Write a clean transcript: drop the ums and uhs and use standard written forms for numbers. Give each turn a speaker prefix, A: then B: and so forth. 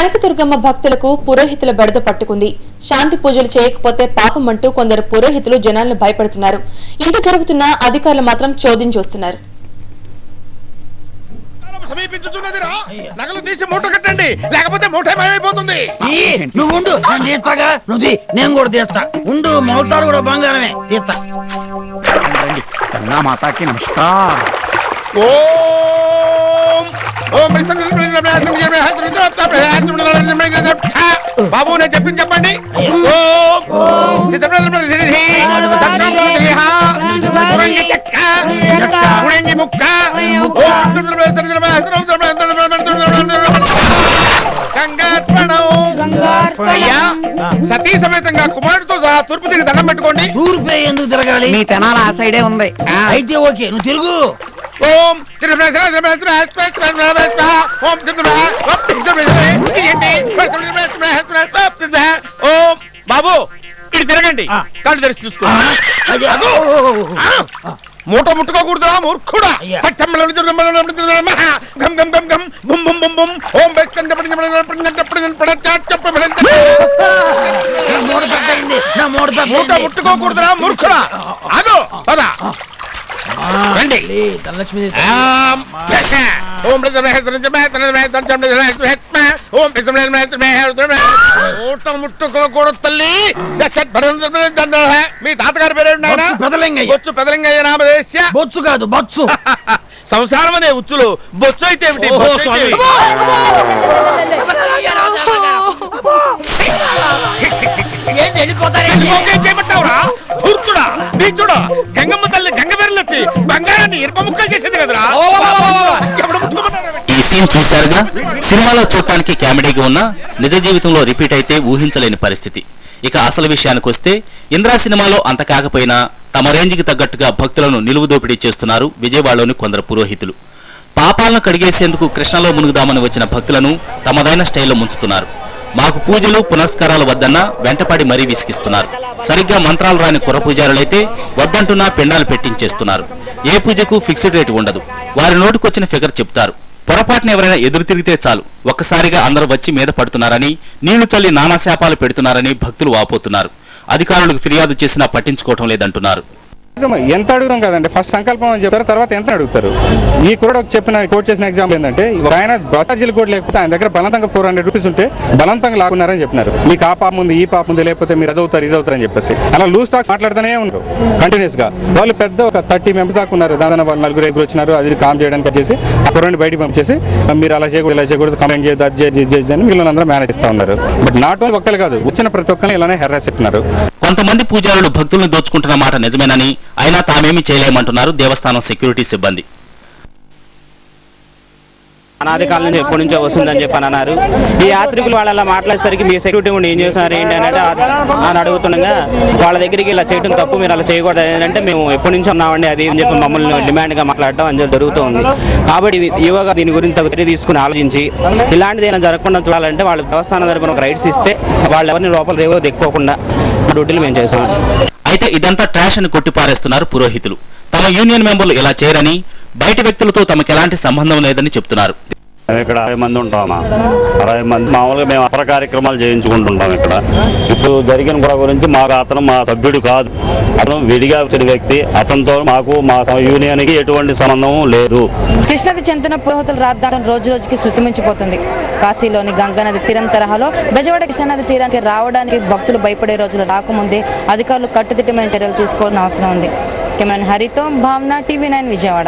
A: కనకదుర్గమ్మ భక్తులకు పురోహితుల బెడద పట్టుకుంది. శాంతి పూజలు చేయకపోతే పాపమంటూ కొందరు పురోహితులు జనాలను భయపెడుతున్నారు. ఇంత జరుగుతున్నా అధికారులు మాత్రం చోద్యం చూస్తున్నారు.
B: నగలు తీసి మూట కట్టండి, లేకపోతే మూట ఏమైపోతుంది.
C: నువ్వు ఉండు, నేను తీస్తాగా. నువ్వు నేను కూడా తీస్తా. ఉండు, మౌతారు కూడా బంగారమే తీస్తా.
B: మాతాకి నమస్కారం. ఓం బాబు నేను చెప్పింది చెప్పండి. సతీ సమేతంగా కుమారుడితో సహా తూర్పు తిరిగి దండం పెట్టుకోండి.
C: తూర్పు ఎందుకు తిరగాలి?
D: మీ తెనాల ఆ సైడే ఉంది.
C: అయితే ఓకే, నువ్వు తిరుగు.
B: ఓం ఓం బాబు ఇటు తిరగండి, కళ్ళు తెరిచి చూసుకో. మూట ముట్టుకోకూడదురా మూర్ఖుడా. మూట ముట్టుకోకూడదురా మూర్ఖుడా. అదో పదా రండి. ముట్టుకోకూడదు తల్లి. మీ తాతగారి పేరు బొచ్చు పెదలింగయ్య నామదేశ్య.
C: బొచ్చు కాదు బొచ్చు.
B: సంసారం అనే ఉచ్చులు బొచ్చు అయితే ఏమిటి? గంగమ్మ తల్లి గంగ బెర్రెలెత్తి బంగారాన్ని ఇరప ముక్కలు చేసేది కదరా.
E: ఈ సీన్ చూశారుగా. సినిమాలో చూడటానికి కామెడీగా ఉన్న నిజ జీవితంలో రిపీట్ అయితే ఊహించలేని పరిస్థితి. ఇక అసలు విషయానికి వస్తే ఇంద్రా సినిమాలో అంత కాకపోయినా తమ రేంజ్కి తగ్గట్టుగా భక్తులను నిలువు దోపిడీ చేస్తున్నారు విజయవాడలోని కొందరు పురోహితులు. పాపాలను కడిగేసేందుకు కృష్ణలో మునుగుదామని వచ్చిన భక్తులను తమదైన స్టైల్లో ముంచుతున్నారు. మాకు పూజలు పునస్కారాలు వద్దన్నా వెంటపడి మరీ విసిగిస్తున్నారు. సరిగ్గా మంత్రాలు రాని కుర్ర పూజారులైతే వద్దంటున్నా పిండాలు పెట్టించేస్తున్నారు. ఏ పూజకు ఫిక్స్డ్ రేటు ఉండదు. వారి నోటుకొచ్చిన ఫిగర్ చెప్తారు. పొరపాటున ఎవరైనా ఎదురు తిరిగితే చాలు ఒక్కసారిగా అందరూ వచ్చి మీద పడుతున్నారని, నీళ్లు చల్లి నానా శాపాలు పెడుతున్నారని భక్తులు వాపోతున్నారు. అధికారులకు ఫిర్యాదు చేసినా పట్టించుకోవటం లేదంటున్నారు.
F: ఎంత అడుగుతాం కదండి, ఫస్ట్ సంకల్పం అని చెప్తారు, తర్వాత ఎంత అడుగుతారు. ఈ కూడా చెప్పిన కోట్ చేసిన ఎగ్జాంపుల్ ఏంటంటే, ఆయన బస్టార్జీలు కూడా లేకపోతే ఆయన దగ్గర బలవంతంగా 400 రూపీస్ ఉంటే బలవంతంగా లాక్కున్నారని చెప్పినారు. మీకు ఆ పాప ఉంది ఈ పాప ఉంది, లేకపోతే మీరు అదవుతారు ఇదవుతారు అని చెప్పేసి అలా లూజ్ టాక్స్ మాట్లాడుతూనే ఉన్నారు కంటిన్యూస్ గా. వాళ్ళు పెద్ద ఒక 30 మెంబర్స్ దాకా ఉన్నారు. దాదాపు వాళ్ళు 4 వచ్చినారు. అది కామ్ చేయడానికి వచ్చేసి ఆ కుర్రాన్ని బయటికి పంపించేసి మీరు అలా చేయకూడదు ఇలా చేయకూడదు, కంప్లైంట్ చేయదు, అది చేసి అని వీళ్ళందరూ మేనేజ్ చేస్తూ ఉన్నారు. బట్ నాట్ ఓన్లీ ఒక్కరు కాదు, వచ్చిన ప్రతి ఒక్కరిని ఇలానే హెరాస్ చేస్తున్నారు.
E: కొంతమంది పూజారులు భక్తులను దోచుకుంటున్న మాట నిజమేనని, అయినా తామేమీ చేయలేమంటున్నారు దేవస్థానం సెక్యూరిటీ సిబ్బంది.
D: అనాది కాలం నుంచి ఎప్పటి నుంచో వస్తుందని చెప్పి అన్నారు. ఈ యాత్రికులు వాళ్ళ మాట్లాడేసరికి మీ సెక్యూరిటీ ఉండి ఏం చేస్తున్నారు ఏంటి అంటే అని అడుగుతుండగా వాళ్ళ దగ్గరికి ఇలా చేయడం తప్పు, మీరు అలా చేయకూడదు ఏంటంటే మేము ఎప్పటి నుంచి ఉన్నామండి అది అని చెప్పి మమ్మల్ని డిమాండ్గా మాట్లాడటం అని జరుగుతూ ఉంది. కాబట్టి యువగా దీని గురించి చర్య తీసుకుని ఆలోచించి ఇలాంటిది ఏమైనా జరగకుండా చూడాలంటే వాళ్ళ దేవస్థానం తరపున ఒక రైట్స్ ఇస్తే వాళ్ళు ఎవరిని లోపల రేవో దిక్కుకోకుండా డ్యూటీలు మేము చేస్తాం.
E: అయితే ఇదంతా ట్రాష్ అని కొట్టిపారేస్తున్నారు పురోహితులు. తమ యూనియన్ మెంబర్లు ఇలా చేయరని, బయట వ్యక్తులతో తమకు ఎలాంటి సంబంధం లేదని చెప్తున్నారు.
G: ఇక్కడ 60 మంది ఉంటామా, 60 మంది మామూలుగా మేము అపర కార్యక్రమాలు చేయించుకుంటుంటాం. ఇక్కడ ఇప్పుడు జరిగిన కూడా గురించి మాకు అతను మా సభ్యుడు కాదు, అతను విడిగా వచ్చిన వ్యక్తి. అతనితో మాకు మా యూనియన్కి ఎటువంటి సంబంధం లేదు.
H: కృష్ణాది చెందిన పురోహితుల రాద్దాం రోజు రోజుకి శృతిమించిపోతుంది. కాశీలోని గంగానది తీరం తరహాలో బెజవాడ కృష్ణానది తీరానికి రావడానికి భక్తులు భయపడే రోజులు రాకముందే అధికారులు కట్టుదిట్టమైన చర్యలు తీసుకోవాల్సిన అవసరం ఉంది. కెమెరామెన్ హరితో భావన, TV9 విజయవాడ.